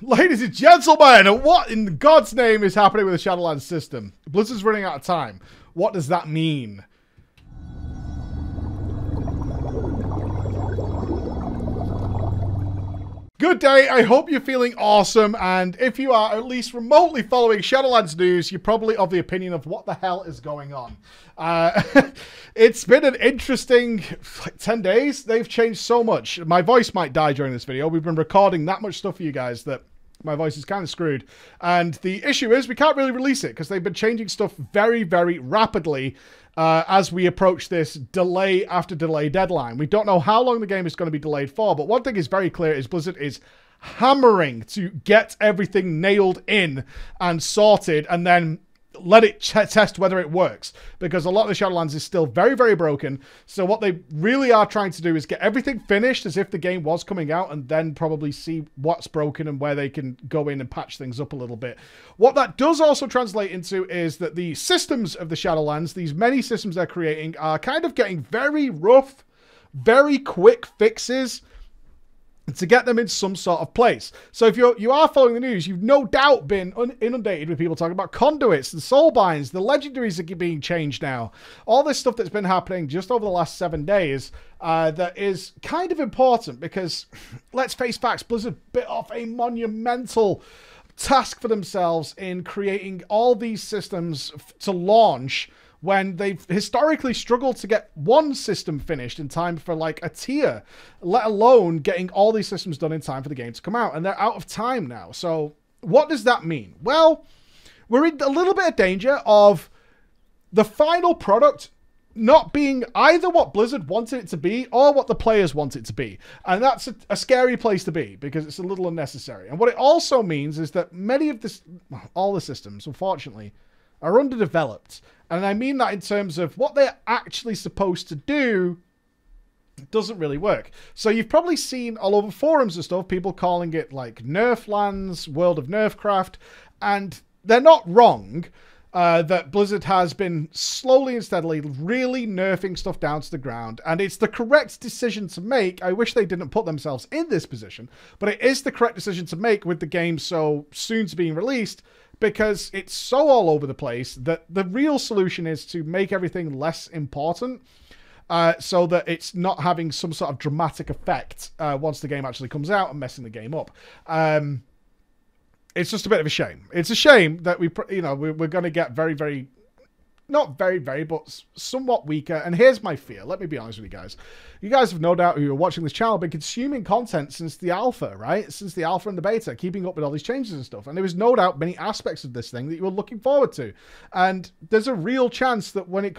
Ladies and gentlemen, what in God's name is happening with the Shadowlands system? Blizzard's running out of time. What does that mean? Good day, I hope you're feeling awesome, and if you are at least remotely following Shadowlands news, you're probably of the opinion of what the hell is going on. It's been an interesting 10 days. They've changed so much. My voice might die during this video. We've been recording that much stuff for you guys that my voice is kind of screwed. And the issue is we can't really release it because they've been changing stuff very, very rapidly as we approach this delay after delay deadline. We don't know how long the game is going to be delayed for, but one thing is very clear is Blizzard is hammering to get everything nailed in and sorted and then let it test whether it works, because a lot of the Shadowlands is still very, very broken. So what they really are trying to do is get everything finished as if the game was coming out and then probably see what's broken and where they can go in and patch things up a little bit. What that does also translate into is that the systems of the Shadowlands, these many systems they're creating, are kind of getting very rough, very quick fixes to get them in some sort of place. So if you are following the news, you've no doubt been inundated with people talking about conduits, the soulbinds, the legendaries that are being changed now. All this stuff that's been happening just over the last 7 days that is kind of important because, let's face facts, Blizzard bit off a monumental task for themselves in creating all these systems to launch when they've historically struggled to get one system finished in time for like a tier, let alone getting all these systems done in time for the game to come out. And they're out of time now. So what does that mean? Well, we're in a little bit of danger of the final product not being either what Blizzard wanted it to be or what the players want it to be. And that's a scary place to be because it's a little unnecessary. And what it also means is that many of this, all the systems, unfortunately, are underdeveloped. And I mean that in terms of what they're actually supposed to do doesn't really work. So you've probably seen all over forums and stuff, people calling it like Nerflands, World of Nerfcraft, and they're not wrong that Blizzard has been slowly and steadily really nerfing stuff down to the ground, and it's the correct decision to make. I wish they didn't put themselves in this position, but it is the correct decision to make with the game so soon to being released, because it's so all over the place that the real solution is to make everything less important so that it's not having some sort of dramatic effect once the game actually comes out and messing the game up. It's just a bit of a shame. It's a shame that we're going to get very, very, not very, very, but somewhat weaker. And here's my fear. Let me be honest with you guys. You guys have no doubt who are watching this channel been consuming content since the alpha, right? Since the alpha and the beta, keeping up with all these changes and stuff. And there was no doubt many aspects of this thing that you were looking forward to. And there's a real chance that when it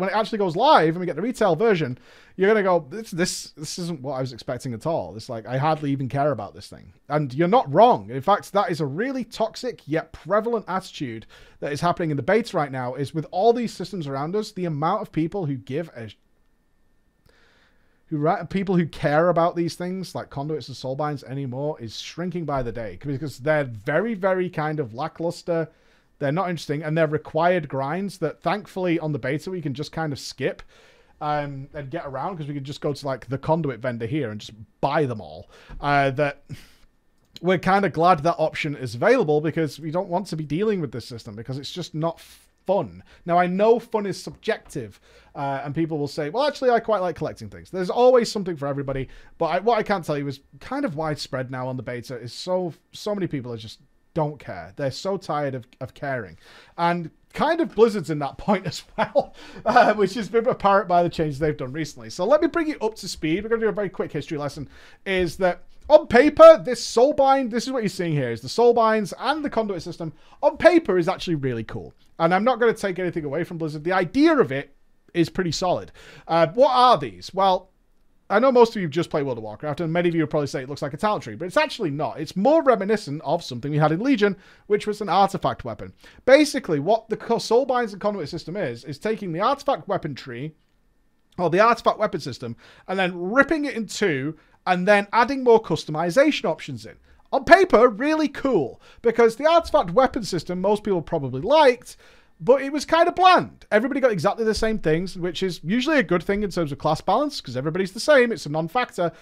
actually goes live and we get the retail version, you're going to go, this isn't what I was expecting at all. It's like, I hardly even care about this thing. And you're not wrong. In fact, that is a really toxic yet prevalent attitude that is happening in the beta right now, is with all these systems around us, the amount of people who people who care about these things like conduits and soulbinds anymore is shrinking by the day, because they're very, very kind of lackluster. They're not interesting, and they're required grinds that thankfully on the beta we can just kind of skip and get around, because we can just go to like the conduit vendor here and just buy them all. That we're kind of glad that option is available, because we don't want to be dealing with this system because it's just not fun. Now, I know fun is subjective, and people will say, well, actually, I quite like collecting things. There's always something for everybody, but what I can tell you is kind of widespread now on the beta is so many people are just don't care. They're so tired of caring. And kind of Blizzard's in that point as well, which has been apparent by the changes they've done recently. So let me bring you up to speed. We're going to do a very quick history lesson. Is that on paper, this soulbind, this is what you're seeing here, is the soulbinds and the conduit system on paper is actually really cool. And I'm not going to take anything away from Blizzard. The idea of it is pretty solid. What are these? Well, I know most of you just play World of Warcraft, and many of you will probably say it looks like a talent tree, but it's actually not. It's more reminiscent of something we had in Legion, which was an artifact weapon. Basically, what the soulbinds and conduit system is taking the artifact weapon tree, or the artifact weapon system, and then ripping it in two, and then adding more customization options in. On paper, really cool, because the artifact weapon system most people probably liked, but it was kind of bland. Everybody got exactly the same things, which is usually a good thing in terms of class balance, because everybody's the same. It's a non-factor.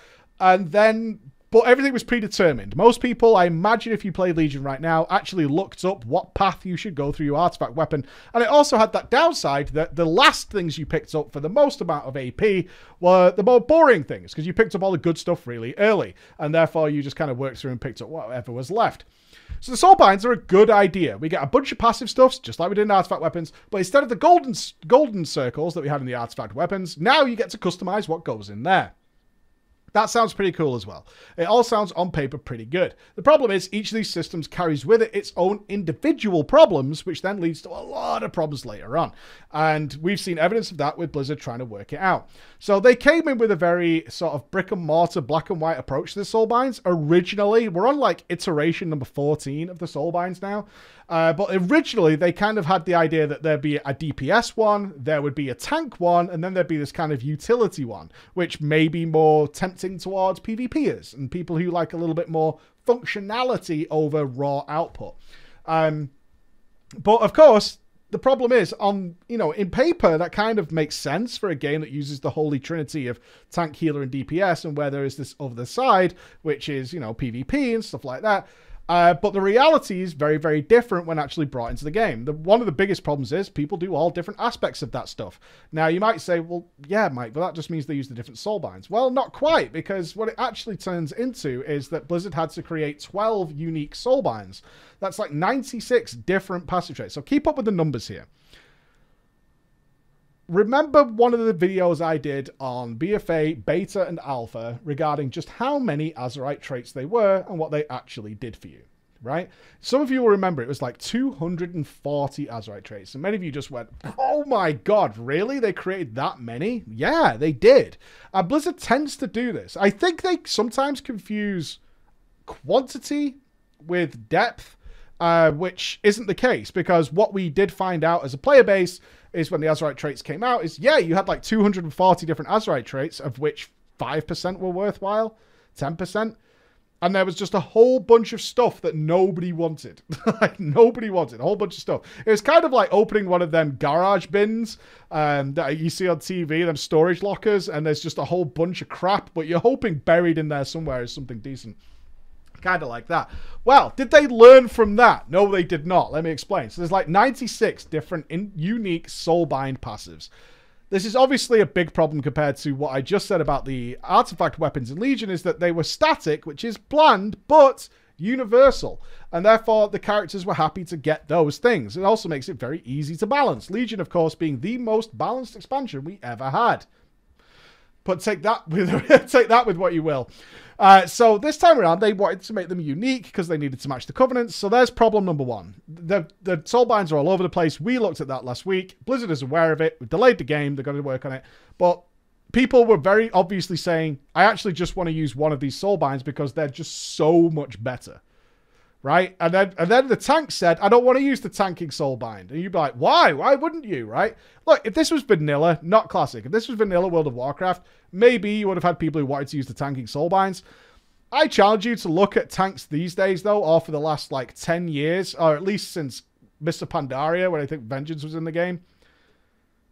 And then But everything was predetermined. Most people, I imagine if you play Legion right now, actually looked up what path you should go through your artifact weapon. And it also had that downside that the last things you picked up for the most amount of AP were the more boring things, because you picked up all the good stuff really early. And therefore, you just kind of worked through and picked up whatever was left. So the Soulbinds are a good idea. We get a bunch of passive stuffs, just like we did in artifact weapons, but instead of the golden circles that we had in the artifact weapons, now you get to customize what goes in there. That sounds pretty cool as well. It all sounds on paper pretty good. The problem is each of these systems carries with it its own individual problems, which then leads to a lot of problems later on. And we've seen evidence of that with Blizzard trying to work it out. So they came in with a very sort of brick and mortar, black and white approach to the Soulbinds. Originally, we're on like iteration number 14 of the Soulbinds now. But originally, they kind of had the idea that there'd be a DPS one, there would be a tank one, and then there'd be this kind of utility one, which may be more tempting towards PvPers and people who like a little bit more functionality over raw output. But of course, the problem is, in paper, that kind of makes sense for a game that uses the holy trinity of tank, healer, and DPS, and where there is this other side, which is, PvP and stuff like that. But the reality is very, very different when actually brought into the game. One of the biggest problems is people do all different aspects of that stuff. Now, you might say, well, yeah, Mike, but that just means they use the different Soulbinds. Well, not quite, because what it actually turns into is that Blizzard had to create 12 unique Soulbinds. That's like 96 different passive traits. So keep up with the numbers here. Remember one of the videos I did on BFA, Beta, and Alpha regarding just how many Azerite traits they were and what they actually did for you, right? Some of you will remember it was like 240 Azerite traits, and many of you just went, oh my god, really? They created that many? Yeah, they did. Blizzard tends to do this. I think they sometimes confuse quantity with depth, which isn't the case, because what we did find out as a player base is when the Azerite traits came out is, yeah, you had like 240 different Azerite traits, of which 5% were worthwhile, 10%. And there was just a whole bunch of stuff that nobody wanted. Like, nobody wanted. A whole bunch of stuff. It was kind of like opening one of them garage bins that you see on TV, them storage lockers, and there's just a whole bunch of crap, but you're hoping buried in there somewhere is something decent. Kind of like that. Well, did they learn from that? No, they did not. Let me explain. So there's like 96 different unique Soulbind passives. This is obviously a big problem compared to what I just said about the artifact weapons in Legion, is that they were static, which is bland, but universal. And therefore, the characters were happy to get those things. It also makes it very easy to balance. Legion, of course, being the most balanced expansion we ever had. But take that with what you will. So this time around, they wanted to make them unique because they needed to match the Covenants. So there's problem number one. The Soulbinds are all over the place. We looked at that last week. Blizzard is aware of it. We've delayed the game. They're going to work on it. But people were very obviously saying, I actually just want to use one of these Soulbinds because they're just so much better. Right? And then the tank said, I don't want to use the tanking Soulbind. And you'd be like, why? Why wouldn't you? Right? Look, if this was vanilla, not classic, if this was vanilla World of Warcraft, maybe you would have had people who wanted to use the tanking Soulbinds. I challenge you to look at tanks these days, though, or for the last, like, 10 years, or at least since Mr. Pandaria, when I think Vengeance was in the game.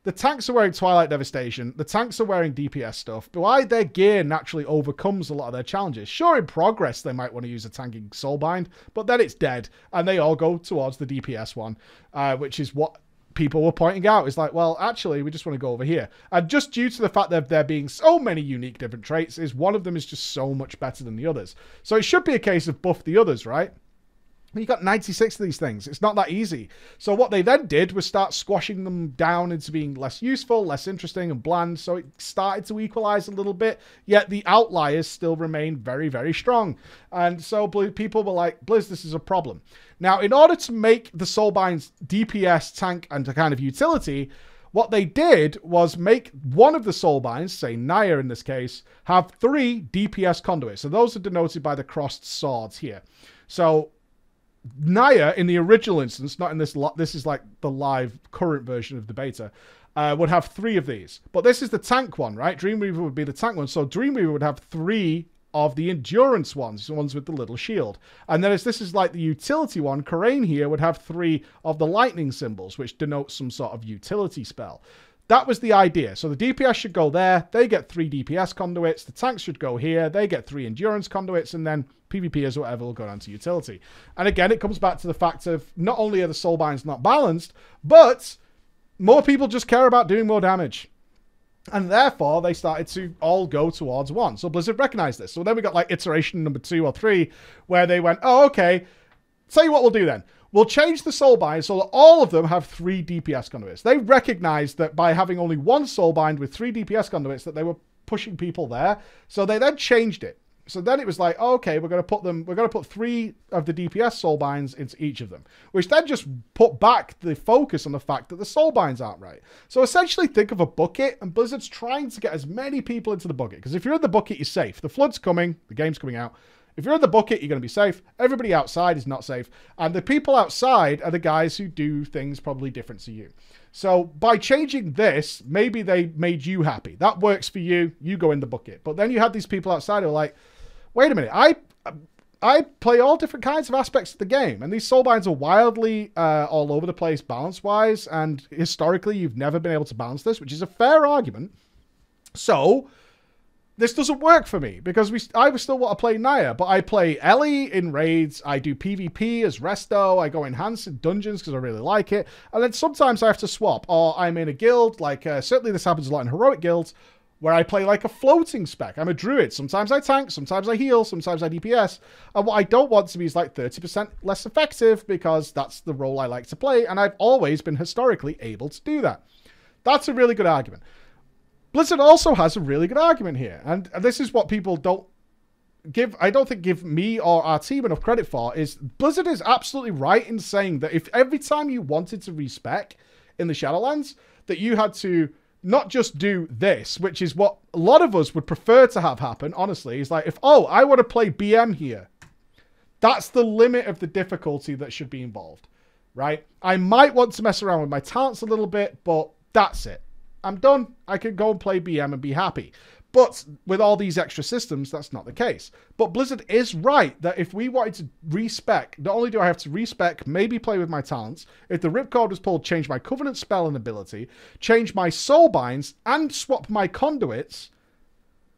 The tanks are wearing Twilight Devastation. The tanks are wearing DPS stuff. But why their gear naturally overcomes a lot of their challenges. Sure, in progress, they might want to use a tanking Soulbind, but then it's dead. And they all go towards the DPS one, which is what people were pointing out. It's like, well, actually, we just want to go over here. And just due to the fact that there being so many unique different traits, is one of them is just so much better than the others. So it should be a case of buff the others, right? You got 96 of these things. It's not that easy. So what they then did was start squashing them down into being less useful, less interesting, and bland. So it started to equalize a little bit, yet the outliers still remain very, very strong. And so people were like, Blizz, this is a problem. Now, in order to make the Soulbinds DPS, tank, and a kind of utility, what they did was make one of the Soulbinds, say Naya in this case, have 3 DPS conduits. So those are denoted by the crossed swords here. So Naya, in the original instance, not in this this is like the live current version of the beta, would have 3 of these. But this is the tank one, right? Dreamweaver would be the tank one. So Dreamweaver would have 3 of the endurance ones, the ones with the little shield. And then as this is like the utility one, Karain here would have 3 of the lightning symbols, which denotes some sort of utility spell. That was the idea. So the DPS should go there. They get 3 DPS conduits. The tanks should go here. They get 3 endurance conduits. And then PvPers or whatever will go down to utility. And again, it comes back to the fact of not only are the soulbinds not balanced, but more people just care about doing more damage. And therefore, they started to all go towards 1. So Blizzard recognized this. So then we got like iteration number 2 or 3, where they went, oh, okay, tell you what we'll do then. We'll change the soulbind so that all of them have 3 DPS conduits. They recognized that by having only 1 soulbind with 3 DPS conduits that they were pushing people there. So they then changed it. So then it was like, oh, okay, we're going to put 3 of the DPS soulbinds into each of them, which then just put back the focus on the fact that the soulbinds aren't right. So essentially think of a bucket, and Blizzard's trying to get as many people into the bucket, because if you're in the bucket, you're safe. The flood's coming, the game's coming out. If you're in the bucket, you're going to be safe. Everybody outside is not safe. And the people outside are the guys who do things probably different to you. So by changing this, maybe they made you happy. That works for you. You go in the bucket. But then you had these people outside who are like, wait a minute, I play all different kinds of aspects of the game. And these soulbinds are wildly all over the place balance-wise. And historically, you've never been able to balance this, which is a fair argument. So this doesn't work for me because I still want to play Naya, but I play Ellie in raids. I do PvP as Resto. I go enhanced in dungeons because I really like it. And then sometimes I have to swap, or I'm in a guild, like certainly this happens a lot in heroic guilds, where I play like a floating spec. I'm a druid. Sometimes I tank, sometimes I heal, sometimes I DPS. And what I don't want to be is like 30% less effective because that's the role I like to play. And I've always been historically able to do that. That's a really good argument. Blizzard also has a really good argument here. And this is what people don't give me or our team enough credit for, is Blizzard is absolutely right in saying that if every time you wanted to respec in the Shadowlands, that you had to not just do this, which is what a lot of us would prefer to have happen, honestly, is like, if, oh, I want to play BM here, that's the limit of the difficulty that should be involved, right? I might want to mess around with my talents a little bit, but that's it. I'm done. I can go and play BM and be happy. But with all these extra systems, that's not the case. But Blizzard is right that if we wanted to respec, not only do I have to respec, maybe play with my talents, if the ripcord was pulled, change my Covenant spell and ability, change my soulbinds, and swap my conduits,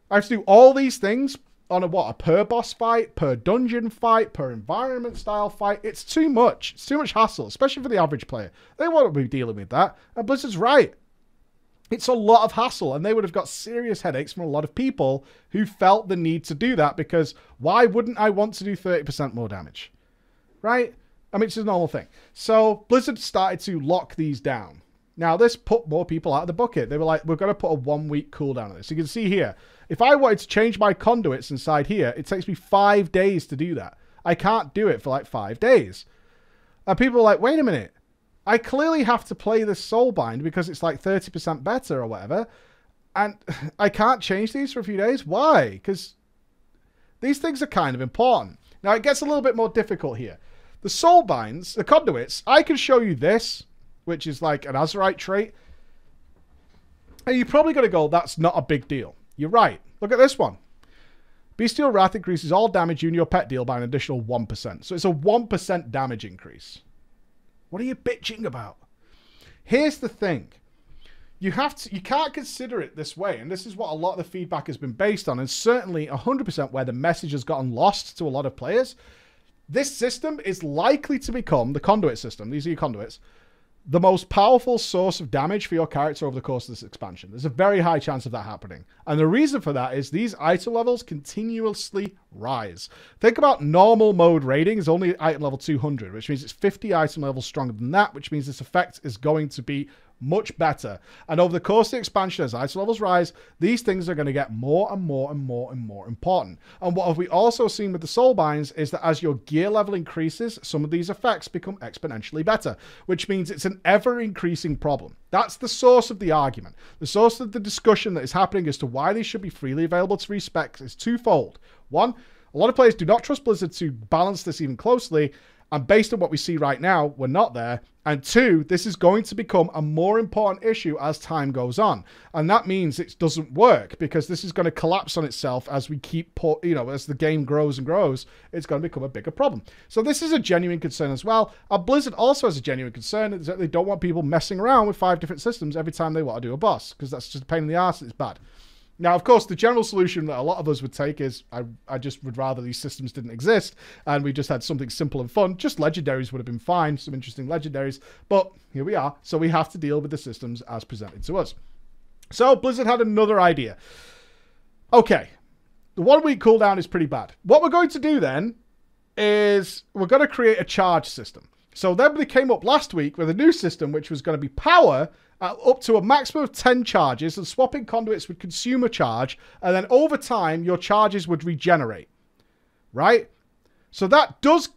I have to do all these things on a per boss fight, per dungeon fight, per environment style fight. It's too much. It's too much hassle, especially for the average player. They won't be dealing with that. And Blizzard's right. It's a lot of hassle, and they would have got serious headaches from a lot of people who felt the need to do that, because why wouldn't I want to do 30% more damage? Right? I mean, it's a normal thing. So Blizzard started to lock these down. Now, this put more people out of the bucket. They were like, we're going to put a 1-week cooldown on this. You can see here, if I wanted to change my conduits inside here, it takes me 5 days to do that. I can't do it for like 5 days. And people are like, wait a minute. I clearly have to play this soulbind because it's like 30% better or whatever. And I can't change these for a few days. Why? Because these things are kind of important. Now, it gets a little bit more difficult here. The soulbinds, the conduits, I can show you this, which is like an Azerite trait. And you're probably going to go, that's not a big deal. You're right. Look at this one. Bestial Wrath increases all damage you and your pet deal by an additional 1%. So it's a 1% damage increase. What are you bitching about? Here's the thing. You can't consider it this way, and this is what a lot of the feedback has been based on, and certainly 100% where the message has gotten lost to a lot of players. This system is likely to become, the conduit system, these are your conduits, the most powerful source of damage for your character over the course of this expansion. There's a very high chance of that happening. And the reason for that is these item levels continuously rise. Think about normal mode rating is only item level 200, which means it's 50 item levels stronger than that, which means this effect is going to be much better. And over the course of the expansion, as item levels rise, these things are going to get more and more and more and more important. And what have we also seen with the soulbinds is that as your gear level increases, some of these effects become exponentially better, which means it's an ever-increasing problem. That's the source of the argument. The source of the discussion that is happening as to why these should be freely available to respec is twofold. One, a lot of players do not trust Blizzard to balance this even closely. And based on what we see right now, we're not there. And 2, this is going to become a more important issue as time goes on. And that means it doesn't work, because this is going to collapse on itself as we keep, as the game grows and grows, it's going to become a bigger problem. So this is a genuine concern as well. And Blizzard also has a genuine concern, is that they don't want people messing around with 5 different systems every time they want to do a boss, because that's just a pain in the arse and it's bad. Now, of course, the general solution that a lot of us would take is, I just would rather these systems didn't exist and we just had something simple and fun. Just legendaries would have been fine, some interesting legendaries, but here we are. So we have to deal with the systems as presented to us. So Blizzard had another idea. Okay, the 1 week cooldown is pretty bad. What we're going to do then is we're going to create a charge system. So then they came up last week with a new system, which was going to be power up to a maximum of 10 charges, and swapping conduits would consume a charge, and then over time, your charges would regenerate, right? So that does,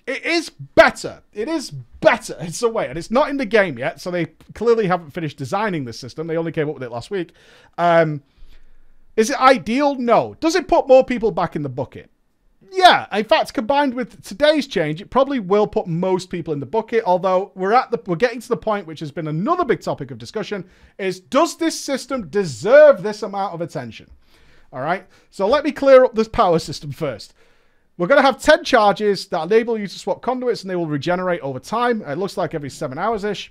it is better. It is better in some way, and it's not in the game yet, so they clearly haven't finished designing this system. They only came up with it last week. Is it ideal? No. Does it put more people back in the bucket? Yeah, in fact, combined with today's change, it probably will put most people in the bucket, although we're getting to the point, which has been another big topic of discussion, is does this system deserve this amount of attention? All right, so let me clear up this power system first. We're going to have 10 charges that enable you to swap conduits, and they will regenerate over time. It looks like every 7 hours-ish,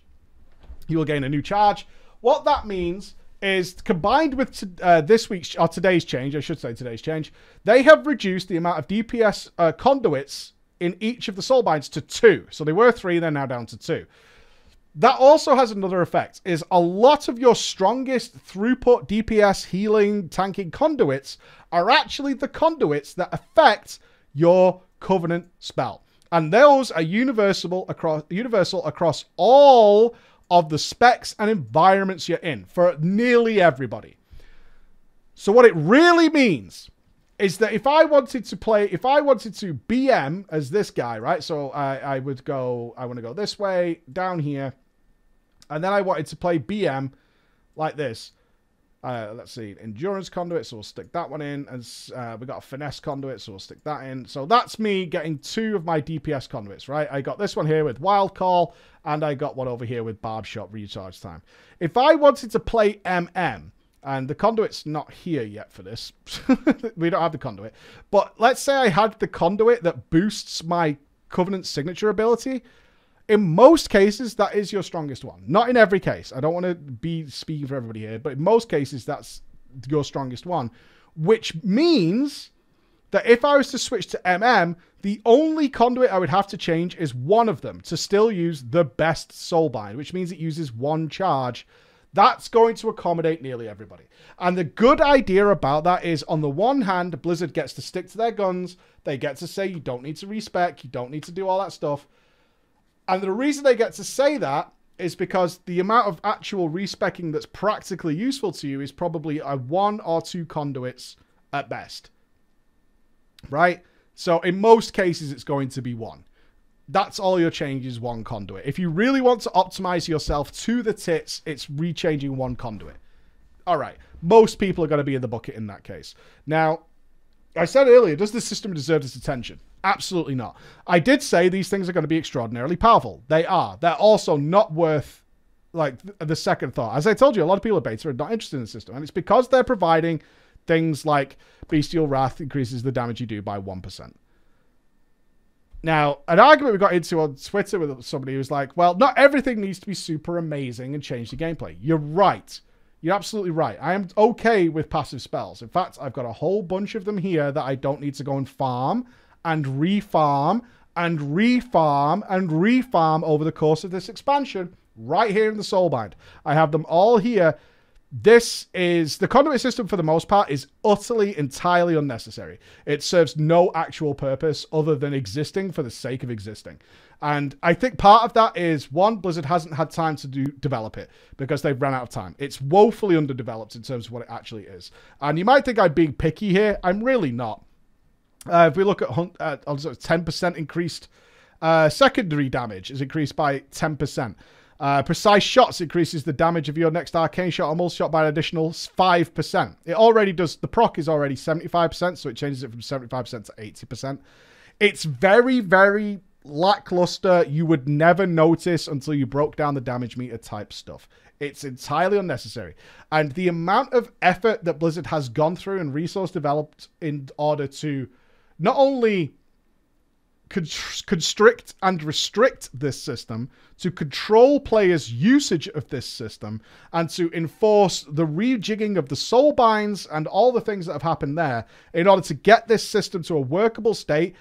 you will gain a new charge. What that means is, combined with today's change, I should say today's change, they have reduced the amount of DPS conduits in each of the soulbinds to 2. So they were 3, they're now down to 2. That also has another effect, is a lot of your strongest throughput, DPS, healing, tanking conduits are actually the conduits that affect your Covenant spell. And those are universal across all of the specs and environments you're in for nearly everybody. So what it really means is that if I wanted to BM as this guy, right? So I want to go this way, down here, and then I wanted to play BM like this. Let's see, endurance conduit, so we'll stick that one in, and we got a finesse conduit, so we'll stick that in. So that's me getting 2 of my DPS conduits, right? I got this one here with Wild Call, and I got one over here with Barb Shot recharge time. If I wanted to play MM, and the conduit's not here yet for this, we don't have the conduit, but let's say I had the conduit that boosts my Covenant signature ability. In most cases, that is your strongest one. Not in every case. I don't want to be speaking for everybody here, but in most cases, that's your strongest one. Which means that if I was to switch to MM, the only conduit I would have to change is one of them to still use the best soulbind, which means it uses 1 charge. That's going to accommodate nearly everybody. And the good idea about that is, on the one hand, Blizzard gets to stick to their guns. They get to say you don't need to respec, you don't need to do all that stuff. And the reason they get to say that is because the amount of actual respecking that's practically useful to you is probably a 1 or 2 conduits at best. Right? So in most cases, it's going to be 1. That's all your change is 1 conduit. If you really want to optimize yourself to the tits, it's rechanging 1 conduit. All right. Most people are going to be in the bucket in that case. Now, I said earlier, does this system deserve this attention? Absolutely not. I did say these things are going to be extraordinarily powerful. They are. They're also not worth, like, the second thought. As I told you, a lot of people at beta are not interested in the system. And it's because they're providing things like Bestial Wrath increases the damage you do by 1%. Now, an argument we got into on Twitter with somebody who was like, well, not everything needs to be super amazing and change the gameplay. You're right. You're absolutely right. I am okay with passive spells. In fact, I've got a whole bunch of them here that I don't need to go and farm and refarm and refarm and refarm over the course of this expansion right here in the Soulbind. I have them all here. This is the conduit system for the most part is utterly, entirely unnecessary. It serves no actual purpose other than existing for the sake of existing. And I think part of that is, one, Blizzard hasn't had time to develop it because they've run out of time. It's woefully underdeveloped in terms of what it actually is. And you might think I'm being picky here. I'm really not. If we look at 10% increased secondary damage is increased by 10%. Precise shots increases the damage of your next arcane shot or multi-shot by an additional 5%. It already does, the proc is already 75%, so it changes it from 75% to 80%. It's very, very lackluster. You would never notice until you broke down the damage meter type stuff. It's entirely unnecessary. And the amount of effort that Blizzard has gone through and resource developed in order to not only constrict and restrict this system, to control players' usage of this system, and to enforce the rejigging of the soul binds and all the things that have happened there in order to get this system to a workable state,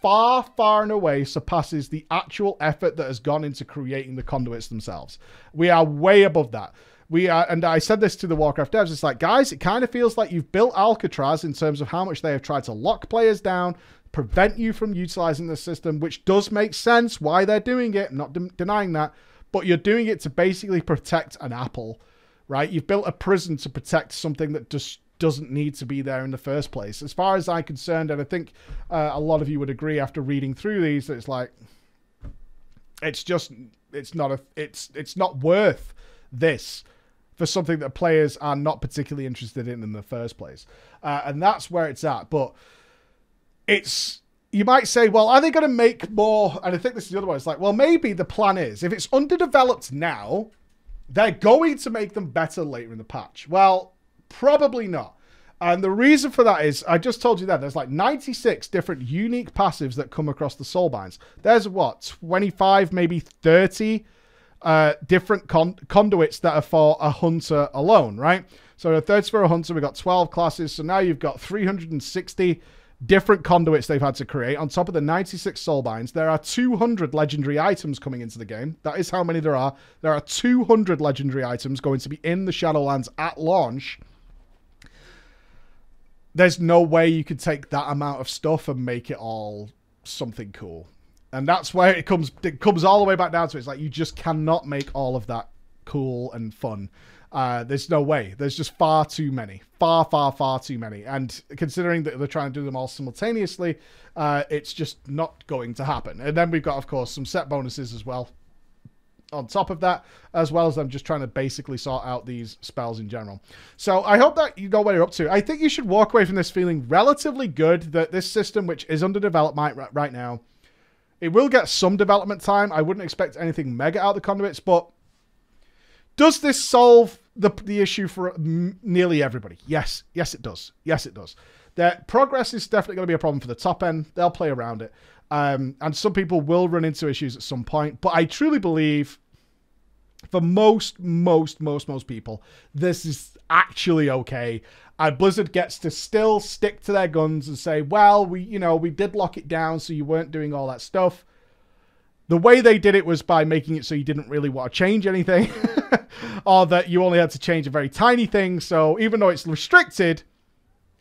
far, far and away surpasses the actual effort that has gone into creating the conduits themselves. We are way above that. We are, and I said this to the Warcraft devs, it's like, guys, it kind of feels like you've built Alcatraz in terms of how much they have tried to lock players down, prevent you from utilizing the system, which does make sense why they're doing it. I'm not denying that, but you're doing it to basically protect an apple, right? You've built a prison to protect something that just doesn't need to be there in the first place. As far as I'm concerned, and I think a lot of you would agree after reading through these, that it's like, it's not worth this for something that players are not particularly interested in the first place. And that's where it's at. But you might say, well, are they going to make more? And I think this is the other one. It's like, well, maybe the plan is, if it's underdeveloped now, they're going to make them better later in the patch. Well, probably not. And the reason for that is, I just told you that there's like 96 different unique passives that come across the soulbinds. There's what, 25, maybe 30 different conduits that are for a hunter alone, right? So the 30 for a hunter, we've got 12 classes. So now you've got 360 different conduits they've had to create. On top of the 96 soulbinds, there are 200 legendary items coming into the game. That is how many there are. There are 200 legendary items going to be in the Shadowlands at launch. There's no way you could take that amount of stuff and make it all something cool. And that's where it comes all the way back down to it. It's like, you just cannot make all of that cool and fun. There's no way. There's just far too many. Far, far, far too many. And considering that they're trying to do them all simultaneously, it's just not going to happen. And then we've got, of course, some set bonuses as well on top of that, as well as them just trying to basically sort out these spells in general. So I hope that you know what you're up to. I think you should walk away from this feeling relatively good that this system, which is under development right now, it will get some development time. I wouldn't expect anything mega out of the conduits, but does this solve the issue for nearly everybody? Yes. Yes, it does. Yes, it does. Their progress is definitely going to be a problem for the top end. They'll play around it. And some people will run into issues at some point. But I truly believe for most people, this is actually okay. And Blizzard gets to still stick to their guns and say, well, we did lock it down so you weren't doing all that stuff. The way they did it was by making it so you didn't really want to change anything. Or that you only had to change a very tiny thing. So even though it's restricted,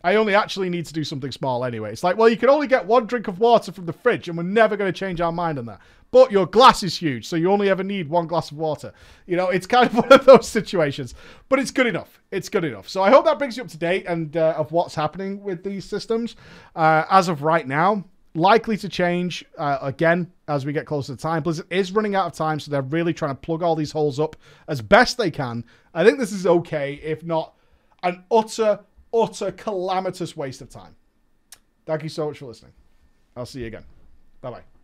I only actually need to do something small anyway. It's like, well, you can only get one drink of water from the fridge and we're never going to change our mind on that. But your glass is huge, so you only ever need one glass of water. You know, it's kind of one of those situations. But it's good enough. It's good enough. So I hope that brings you up to date and of what's happening with these systems. As of right now, likely to change again as we get closer to time. Blizzard is running out of time, so they're really trying to plug all these holes up as best they can. I think this is okay, if not an utter calamitous waste of time. Thank you so much for listening. I'll see you again. Bye-bye.